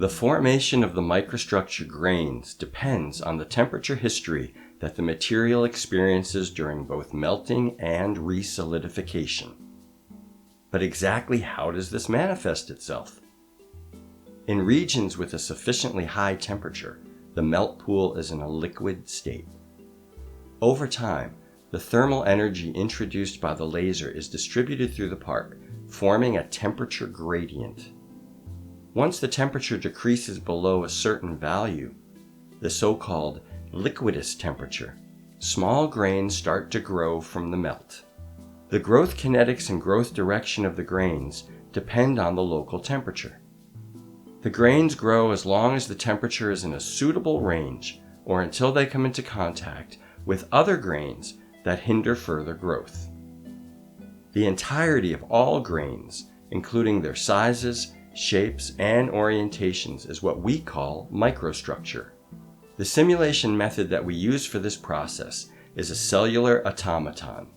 The formation of the microstructure grains depends on the temperature history that the material experiences during both melting and re-solidification. But exactly how does this manifest itself? In regions with a sufficiently high temperature, the melt pool is in a liquid state. Over time, the thermal energy introduced by the laser is distributed through the part, forming a temperature gradient. Once the temperature decreases below a certain value, the so-called liquidus temperature, small grains start to grow from the melt. The growth kinetics and growth direction of the grains depend on the local temperature. The grains grow as long as the temperature is in a suitable range or until they come into contact with other grains that hinder further growth. The entirety of all grains, including their sizes, shapes, and orientations, is what we call microstructure. The simulation method that we use for this process is a cellular automaton.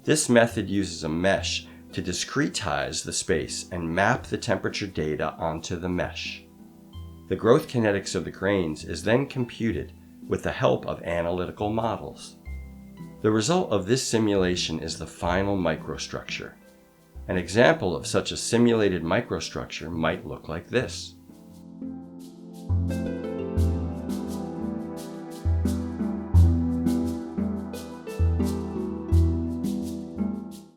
This method uses a mesh to discretize the space and map the temperature data onto the mesh. The growth kinetics of the grains is then computed with the help of analytical models. The result of this simulation is the final microstructure. An example of such a simulated microstructure might look like this.